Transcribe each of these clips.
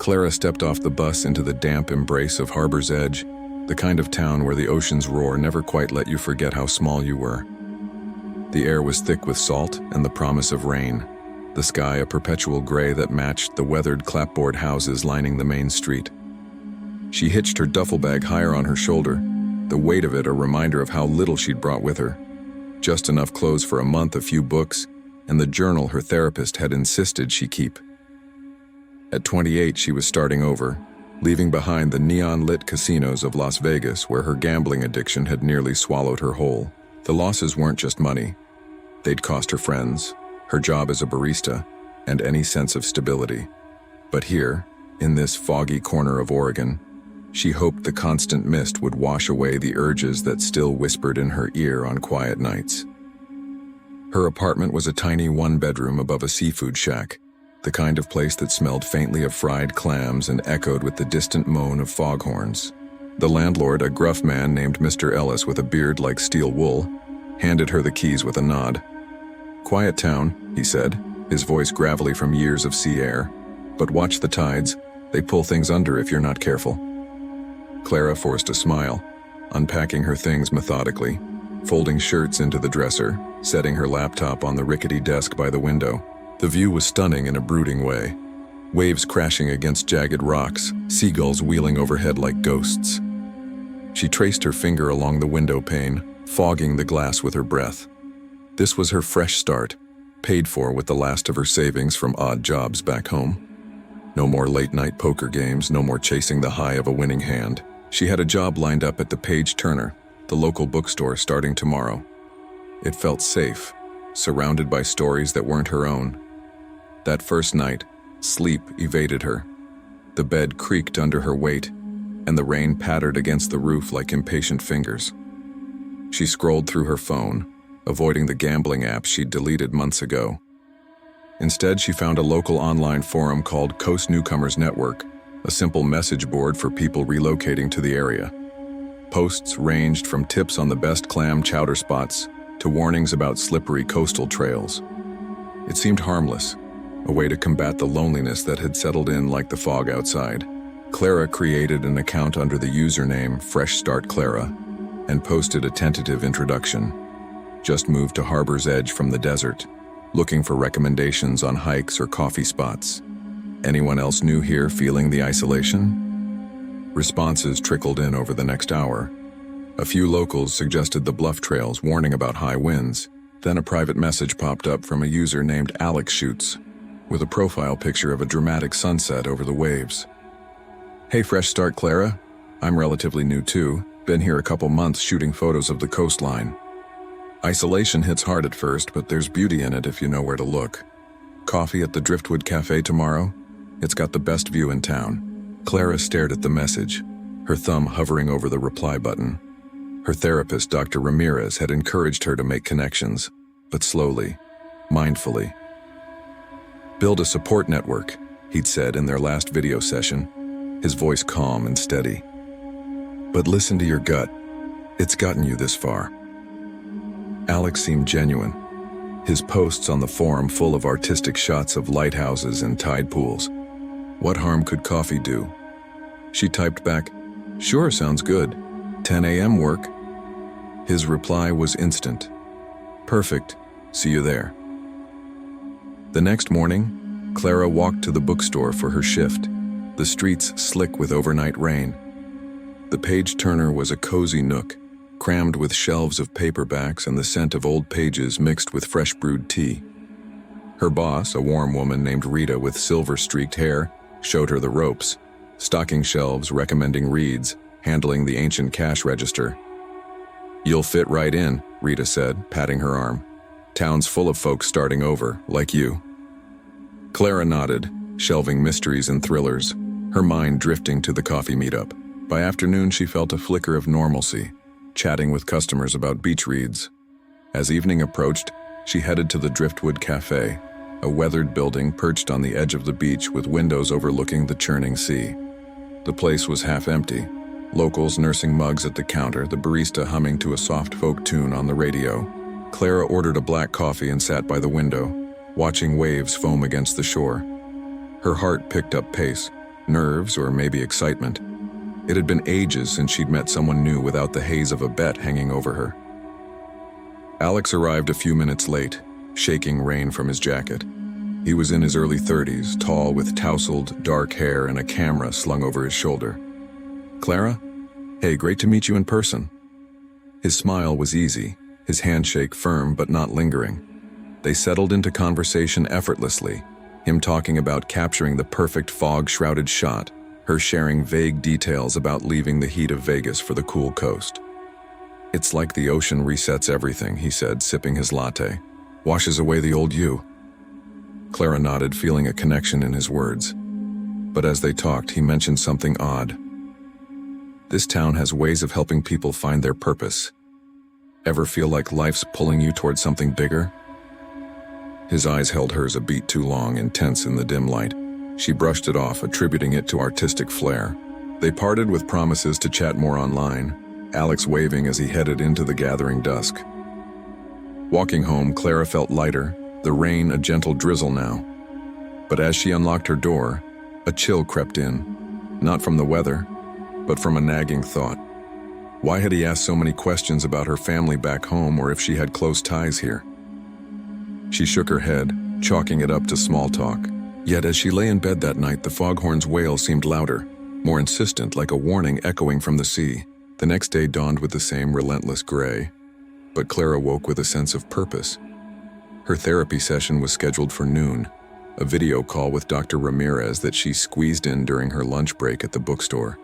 Clara stepped off the bus into the damp embrace of Harbor's Edge, the kind of town where the ocean's roar never quite let you forget how small you were. The air was thick with salt and the promise of rain, the sky a perpetual gray that matched the weathered clapboard houses lining the main street. She hitched her duffel bag higher on her shoulder, the weight of it a reminder of how little she'd brought with her. Just enough clothes for a month, a few books, and the journal her therapist had insisted she keep. At 28, she was starting over, leaving behind the neon-lit casinos of Las Vegas where her gambling addiction had nearly swallowed her whole. The losses weren't just money. They'd cost her friends, her job as a barista, and any sense of stability. But here, in this foggy corner of Oregon, she hoped the constant mist would wash away the urges that still whispered in her ear on quiet nights. Her apartment was a tiny one-bedroom above a seafood shack, the kind of place that smelled faintly of fried clams and echoed with the distant moan of foghorns. The landlord, a gruff man named Mr. Ellis with a beard like steel wool, handed her the keys with a nod. "Quiet town," he said, his voice gravelly from years of sea air. "But watch the tides. They pull things under if you're not careful." Clara forced a smile, unpacking her things methodically, folding shirts into the dresser, setting her laptop on the rickety desk by the window. The view was stunning in a brooding way. Waves crashing against jagged rocks, seagulls wheeling overhead like ghosts. She traced her finger along the window pane, fogging the glass with her breath. This was her fresh start, paid for with the last of her savings from odd jobs back home. No more late-night poker games, no more chasing the high of a winning hand. She had a job lined up at the Page Turner, the local bookstore, starting tomorrow. It felt safe, surrounded by stories that weren't her own. That first night, sleep evaded her. The bed creaked under her weight, and the rain pattered against the roof like impatient fingers. She scrolled through her phone, avoiding the gambling apps she'd deleted months ago. Instead, she found a local online forum called Coast Newcomers Network, a simple message board for people relocating to the area. Posts ranged from tips on the best clam chowder spots to warnings about slippery coastal trails. It seemed harmless, a way to combat the loneliness that had settled in like the fog outside. Clara created an account under the username Fresh Start Clara and posted a tentative introduction. Just moved to Harbor's Edge from the desert, looking for recommendations on hikes or coffee spots. Anyone else new here feeling the isolation? Responses trickled in over the next hour. A few locals suggested the bluff trails, warning about high winds. Then a private message popped up from a user named Alex Shoots, with a profile picture of a dramatic sunset over the waves. "Hey, Fresh Start Clara. I'm relatively new too. Been here a couple months shooting photos of the coastline. Isolation hits hard at first, but there's beauty in it if you know where to look. Coffee at the Driftwood Cafe tomorrow? It's got the best view in town." Clara stared at the message, her thumb hovering over the reply button. Her therapist, Dr. Ramirez, had encouraged her to make connections, but slowly, mindfully. "Build a support network," he'd said in their last video session, his voice calm and steady. "But listen to your gut. It's gotten you this far." Alex seemed genuine, his posts on the forum full of artistic shots of lighthouses and tide pools. What harm could coffee do? She typed back, "Sure, sounds good. 10 a.m. work." His reply was instant. "Perfect. See you there." The next morning, Clara walked to the bookstore for her shift, the streets slick with overnight rain. The Page Turner was a cozy nook, crammed with shelves of paperbacks and the scent of old pages mixed with fresh brewed tea. Her boss, a warm woman named Rita with silver-streaked hair, showed her the ropes, stocking shelves, recommending reads, handling the ancient cash register. "You'll fit right in," Rita said, patting her arm. "Town's full of folks starting over, like you." Clara nodded, shelving mysteries and thrillers, her mind drifting to the coffee meetup. By afternoon, she felt a flicker of normalcy, chatting with customers about beach reads. As evening approached, she headed to the Driftwood Cafe, a weathered building perched on the edge of the beach with windows overlooking the churning sea. The place was half empty, locals nursing mugs at the counter, the barista humming to a soft folk tune on the radio. Clara ordered a black coffee and sat by the window, watching waves foam against the shore. Her heart picked up pace, Nerves, or maybe excitement. It had been ages since she'd met someone new without the haze of a bet hanging over her. Alex arrived a few minutes late, shaking rain from his jacket. He was in his early 30s, tall with tousled, dark hair and a camera slung over his shoulder. "Clara? Hey, great to meet you in person." His smile was easy, his handshake firm but not lingering. They settled into conversation effortlessly, him talking about capturing the perfect fog-shrouded shot, her sharing vague details about leaving the heat of Vegas for the cool coast. "It's like the ocean resets everything," he said, sipping his latte. "Washes away the old you." Clara nodded, feeling a connection in his words. But as they talked, he mentioned something odd. "This town has ways of helping people find their purpose. Ever feel like life's pulling you towards something bigger?" His eyes held hers a beat too long, intense in the dim light. She brushed it off, attributing it to artistic flair. They parted with promises to chat more online, Alex waving as he headed into the gathering dusk. Walking home, Clara felt lighter, the rain a gentle drizzle now. But as she unlocked her door, a chill crept in, not from the weather, but from a nagging thought. Why had he asked so many questions about her family back home, or if she had close ties here? She shook her head, chalking it up to small talk. Yet as she lay in bed that night, the foghorn's wail seemed louder, more insistent, like a warning echoing from the sea. The next day dawned with the same relentless gray, but Clara woke with a sense of purpose. Her therapy session was scheduled for noon, a video call with Dr. Ramirez that she squeezed in during her lunch break at the bookstore.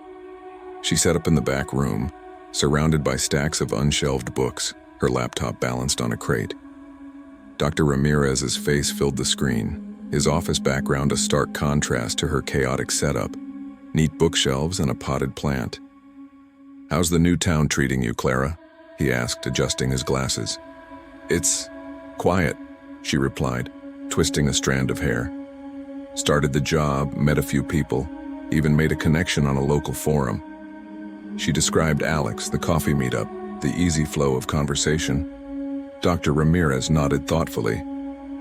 She sat up in the back room, surrounded by stacks of unshelved books, her laptop balanced on a crate. Dr. Ramirez's face filled the screen, his office background a stark contrast to her chaotic setup, neat bookshelves and a potted plant. "How's the new town treating you, Clara?" he asked, adjusting his glasses. "It's quiet," she replied, twisting a strand of hair. "Started the job, met a few people, even made a connection on a local forum." She described Alex, the coffee meetup, the easy flow of conversation. Dr. Ramirez nodded thoughtfully.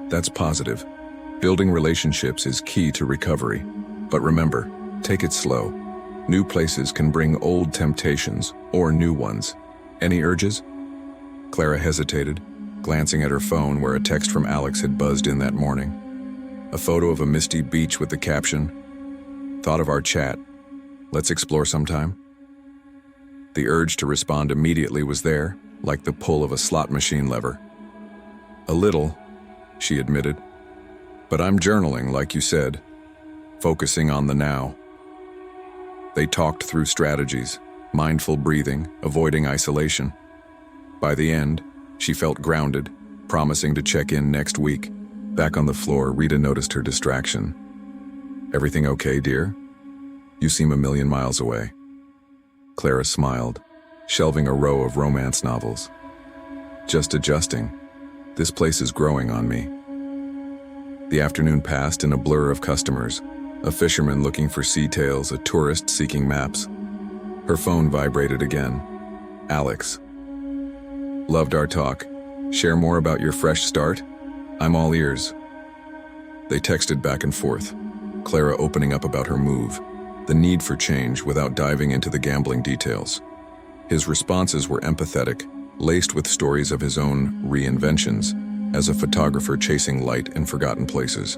"That's positive. Building relationships is key to recovery. But remember, take it slow. New places can bring old temptations, or new ones. Any urges?" Clara hesitated, glancing at her phone where a text from Alex had buzzed in that morning. A photo of a misty beach with the caption, "Thought of our chat. Let's explore sometime." The urge to respond immediately was there, like the pull of a slot machine lever. "A little," she admitted. "But I'm journaling, like you said, focusing on the now." They talked through strategies, mindful breathing, avoiding isolation. By the end, she felt grounded, promising to check in next week. Back on the floor, Rita noticed her distraction. "Everything okay, dear? You seem a million miles away." Clara smiled, shelving a row of romance novels. "Just adjusting. This place is growing on me." The afternoon passed in a blur of customers, a fisherman looking for sea tails, a tourist seeking maps. Her phone vibrated again. "Alex. Loved our talk. Share more about your fresh start? I'm all ears." They texted back and forth, Clara opening up about her move, the need for change without diving into the gambling details. His responses were empathetic, laced with stories of his own reinventions, as a photographer chasing light in forgotten places.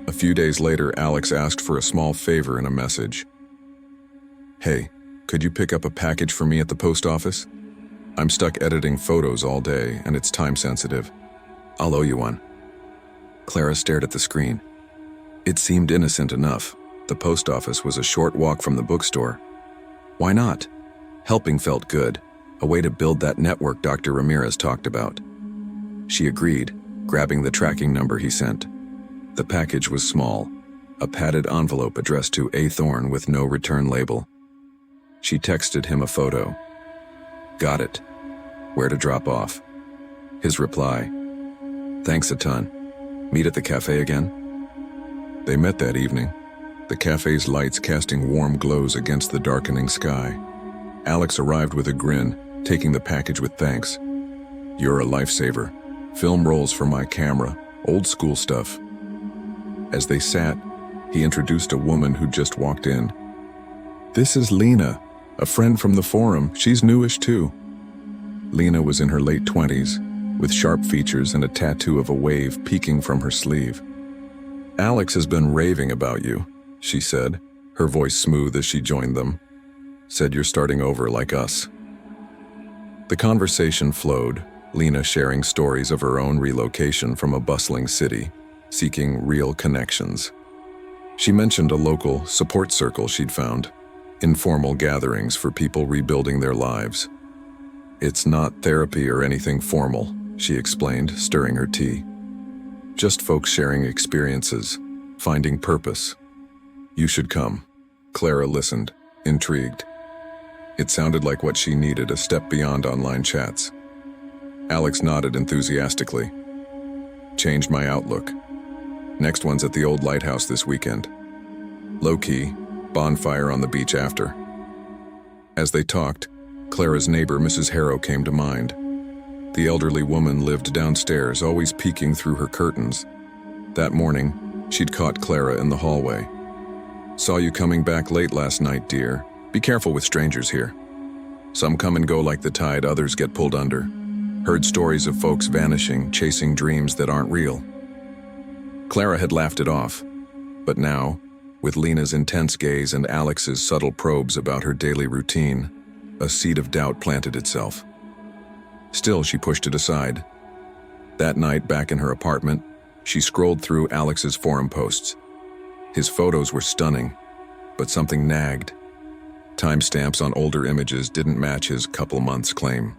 A few days later, Alex asked for a small favor in a message. "Hey, could you pick up a package for me at the post office? I'm stuck editing photos all day, and it's time sensitive. I'll owe you one." Clara stared at the screen. It seemed innocent enough. The post office was a short walk from the bookstore. Why not? Helping felt good, a way to build that network Dr. Ramirez talked about. She agreed, grabbing the tracking number he sent. The package was small, a padded envelope addressed to A. Thorne with no return label. She texted him a photo. "Got it. Where to drop off?" His reply, "Thanks a ton. Meet at the cafe again?" They met that evening, the cafe's lights casting warm glows against the darkening sky. Alex arrived with a grin, taking the package with thanks. "You're a lifesaver. Film rolls for my camera, old school stuff." As they sat, He introduced a woman who just walked in. "This is Lena, a friend from the forum. She's newish too." Lena was in her late 20s, with sharp features and a tattoo of a wave peeking from her sleeve. "Alex has been raving about you," she said, her voice smooth as she joined them. "Said you're starting over like us." The conversation flowed, Lena sharing stories of her own relocation from a bustling city, seeking real connections. She mentioned a local support circle she'd found, informal gatherings for people rebuilding their lives. "It's not therapy or anything formal," she explained, stirring her tea. "Just folks sharing experiences, finding purpose. You should come." Clara listened, intrigued. It sounded like what she needed, a step beyond online chats. Alex nodded enthusiastically. "Changed my outlook. Next one's at the old lighthouse this weekend. Low-key, bonfire on the beach after." As they talked, Clara's neighbor, Mrs. Harrow, came to mind. The elderly woman lived downstairs, always peeking through her curtains. That morning, she'd caught Clara in the hallway. "Saw you coming back late last night, dear. Be careful with strangers here. Some come and go like the tide, others get pulled under. Heard stories of folks vanishing, chasing dreams that aren't real." Clara had laughed it off, but now, with Lena's intense gaze and Alex's subtle probes about her daily routine, a seed of doubt planted itself. Still, she pushed it aside. That night, back in her apartment, she scrolled through Alex's forum posts. His photos were stunning, but something nagged. Timestamps on older images didn't match his couple months claim.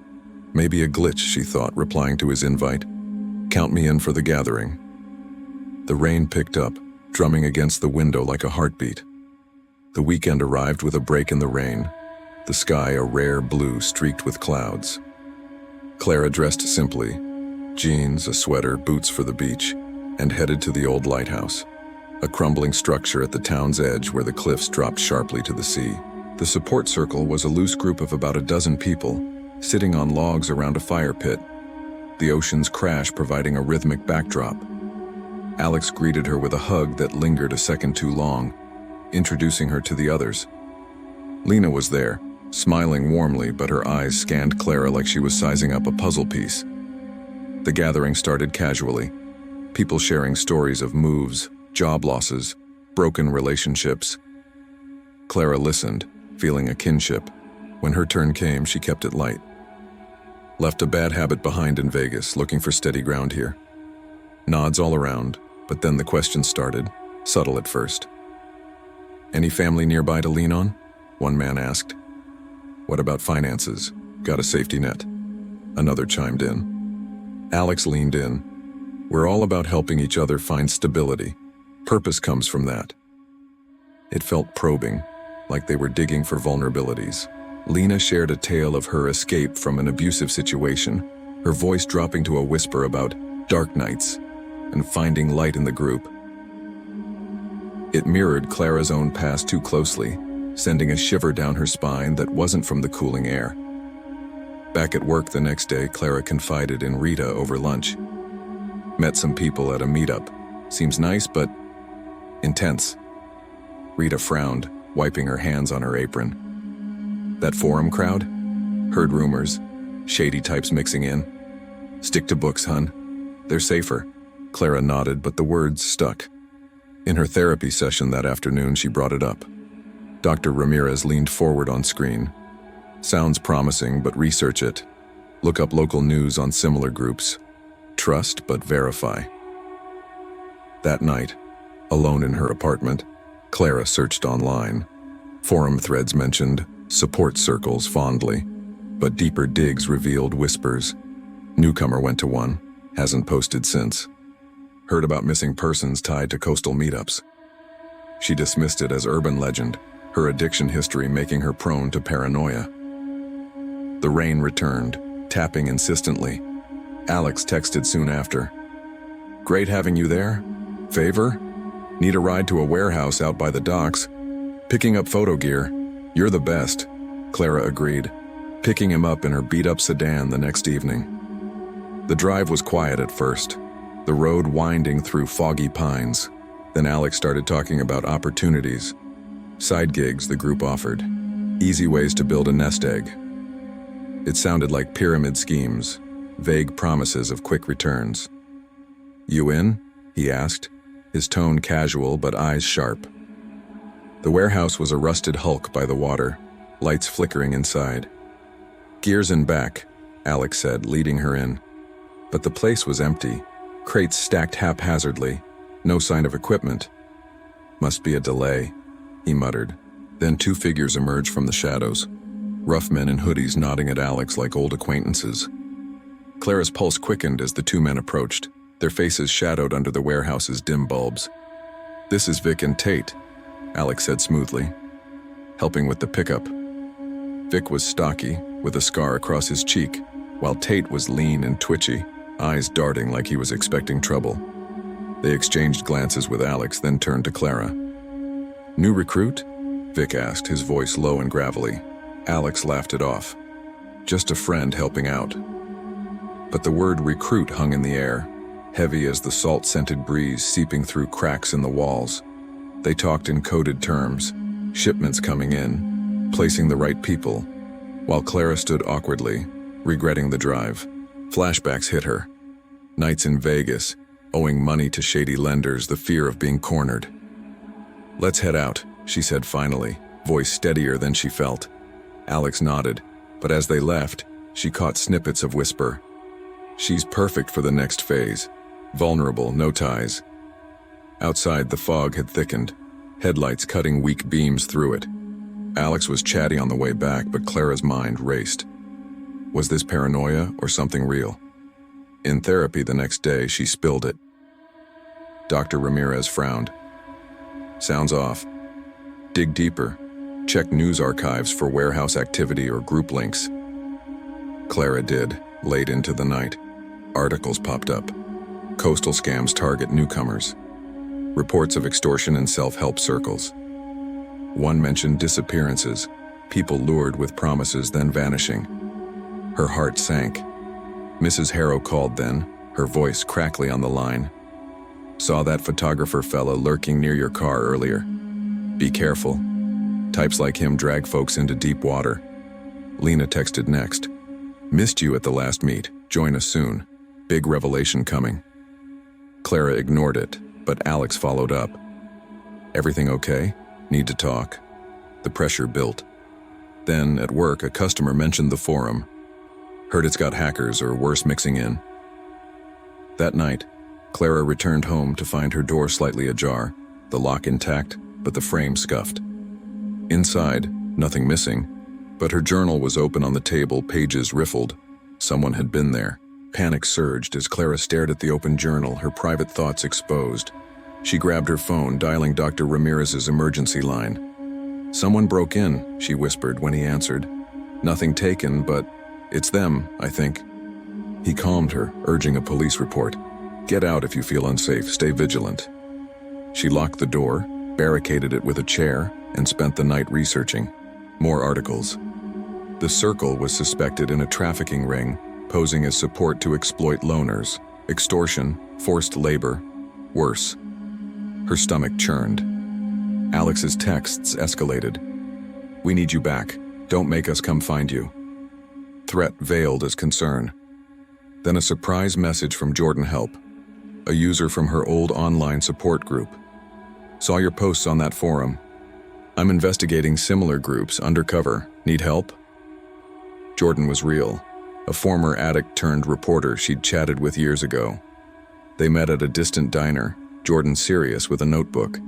Maybe a glitch, she thought, replying to his invite. "Count me in for the gathering." The rain picked up, drumming against the window like a heartbeat. The weekend arrived with a break in the rain, the sky a rare blue streaked with clouds. Clara dressed simply, jeans, a sweater, boots for the beach, and headed to the old lighthouse, a crumbling structure at the town's edge where the cliffs dropped sharply to the sea. The support circle was a loose group of about a dozen people, sitting on logs around a fire pit, the ocean's crash providing a rhythmic backdrop. Alex greeted her with a hug that lingered a second too long, introducing her to the others. Lena was there, smiling warmly, but her eyes scanned Clara like she was sizing up a puzzle piece. The gathering started casually, people sharing stories of moves, job losses, broken relationships. Clara listened, feeling a kinship. When her turn came, she kept it light. Left a bad habit behind in Vegas, looking for steady ground here. Nods all around, but then the questions started, subtle at first. "Any family nearby to lean on?" one man asked. "What about finances? Got a safety net?" Another chimed in. Alex leaned in. "We're all about helping each other find stability. Purpose comes from that." It felt probing, like they were digging for vulnerabilities. Lena shared a tale of her escape from an abusive situation, her voice dropping to a whisper about dark nights and finding light in the group. It mirrored Clara's own past too closely, sending a shiver down her spine that wasn't from the cooling air. Back at work the next day, Clara confided in Rita over lunch. "Met some people at a meetup. Seems nice, but intense." Rita frowned, wiping her hands on her apron. "That forum crowd? Heard rumors. Shady types mixing in. Stick to books, hun. They're safer." Clara nodded, but the words stuck. In her therapy session that afternoon, she brought it up. Dr. Ramirez leaned forward on screen. "Sounds promising, but research it. Look up local news on similar groups. Trust, but verify." That night, alone in her apartment, Clara searched online. Forum threads mentioned support circles fondly, but deeper digs revealed whispers. Newcomer went to one, hasn't posted since. Heard about missing persons tied to coastal meetups. She dismissed it as urban legend, her addiction history making her prone to paranoia. The rain returned, tapping insistently. Alex texted soon after. "Great having you there. Favor? Need a ride to a warehouse out by the docks. Picking up photo gear. You're the best," Clara agreed, picking him up in her beat-up sedan the next evening. The drive was quiet at first, the road winding through foggy pines. Then Alex started talking about opportunities, side gigs the group offered, easy ways to build a nest egg. It sounded like pyramid schemes, vague promises of quick returns. "You in?" he asked, his tone casual but eyes sharp. The warehouse was a rusted hulk by the water, lights flickering inside. "Gears in back," Alex said, leading her in. But the place was empty, crates stacked haphazardly, no sign of equipment. "Must be a delay," he muttered. Then two figures emerged from the shadows, rough men in hoodies nodding at Alex like old acquaintances. Clara's pulse quickened as the two men approached, their faces shadowed under the warehouse's dim bulbs. "This is Vic and Tate," Alex said smoothly, helping with the pickup. Vic was stocky, with a scar across his cheek, while Tate was lean and twitchy, eyes darting like he was expecting trouble. They exchanged glances with Alex, then turned to Clara. "New recruit?" Vic asked, his voice low and gravelly. Alex laughed it off. "Just a friend helping out." But the word recruit hung in the air, heavy as the salt-scented breeze seeping through cracks in the walls. They talked in coded terms, shipments coming in, placing the right people, while Clara stood awkwardly, regretting the drive. Flashbacks hit her. Nights in Vegas, owing money to shady lenders, the fear of being cornered. "Let's head out," she said finally, voice steadier than she felt. Alex nodded, but as they left, she caught snippets of whisper. "She's perfect for the next phase. Vulnerable, no ties." Outside, the fog had thickened, headlights cutting weak beams through it. Alex was chatty on the way back, but Clara's mind raced. Was this paranoia or something real? In therapy the next day, she spilled it. Dr. Ramirez frowned. "Sounds off. Dig deeper. Check news archives for warehouse activity or group links." Clara did, late into the night. Articles popped up. Coastal scams target newcomers. Reports of extortion in self-help circles. One mentioned disappearances, people lured with promises then vanishing. Her heart sank. Mrs. Harrow called then, her voice crackly on the line. "Saw that photographer fella lurking near your car earlier. Be careful. Types like him drag folks into deep water." Lena texted next. "Missed you at the last meet. Join us soon. Big revelation coming." Clara ignored it, but Alex followed up. "Everything okay? Need to talk?" The pressure built. Then, at work, a customer mentioned the forum. "Heard it's got hackers or worse mixing in." That night, Clara returned home to find her door slightly ajar, the lock intact, but the frame scuffed. Inside, nothing missing, but her journal was open on the table, pages riffled. Someone had been there. Panic surged as Clara stared at the open journal, her private thoughts exposed. She grabbed her phone, dialing Dr. Ramirez's emergency line. "Someone broke in," she whispered when he answered. "Nothing taken, but it's them, I think." He calmed her, urging a police report. "Get out if you feel unsafe, stay vigilant." She locked the door, barricaded it with a chair, and spent the night researching. More articles. The Circle was suspected in a trafficking ring, posing as support to exploit loners, extortion, forced labor, worse. Her stomach churned. Alex's texts escalated. "We need you back. Don't make us come find you." Threat veiled as concern. Then a surprise message from Jordan Help, a user from her old online support group. "Saw your posts on that forum. I'm investigating similar groups undercover. Need help?" Jordan was real, a former addict-turned-reporter she'd chatted with years ago. They met at a distant diner, Jordan serious with a notebook.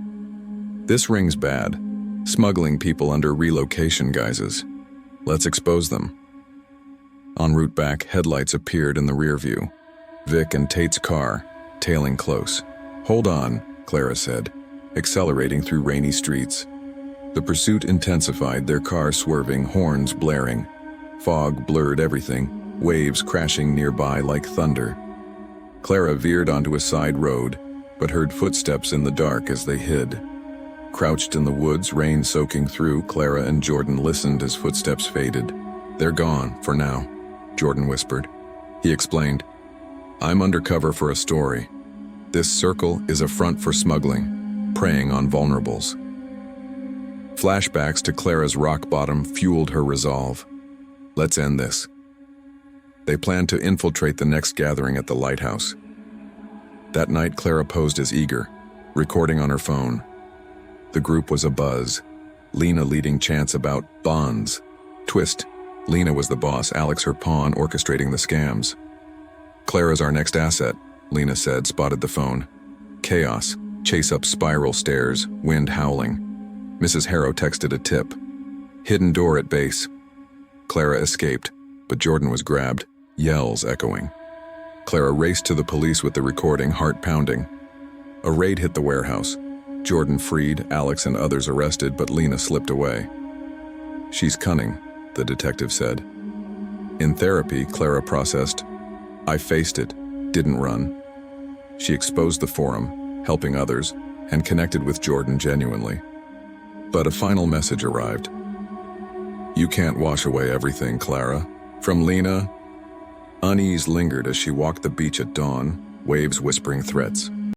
"This rings bad. Smuggling people under relocation guises. Let's expose them." En route back, headlights appeared in the rear view. Vic and Tate's car, tailing close. "Hold on," Clara said, accelerating through rainy streets. The pursuit intensified, their car swerving, horns blaring. Fog blurred everything, waves crashing nearby like thunder. Clara veered onto a side road, but heard footsteps in the dark as they hid. Crouched in the woods, rain soaking through, Clara and Jordan listened as footsteps faded. "They're gone, for now," Jordan whispered. He explained, "I'm undercover for a story. This circle is a front for smuggling. preying on vulnerables. Flashbacks to Clara's rock bottom fueled her resolve. Let's end this. They planned to infiltrate the next gathering at the lighthouse. That night, Clara posed as eager, recording on her phone. The group was abuzz, Lena leading chants about bonds. Twist, Lena was the boss, Alex her pawn, orchestrating the scams. Clara's our next asset, Lena said, spotted the phone. Chaos, chase up spiral stairs, wind howling. Mrs. Harrow texted a tip. Hidden door at base. Clara escaped, but Jordan was grabbed, yells echoing. Clara raced to the police with the recording, heart pounding. A raid hit the warehouse. Jordan freed, Alex and others arrested, but Lena slipped away. She's cunning, the detective said. In therapy, Clara processed, I faced it, didn't run. She exposed the forum, helping others, and connected with Jordan genuinely. But a final message arrived. You can't wash away everything, Clara. From Lena. Unease lingered as she walked the beach at dawn, waves whispering threats.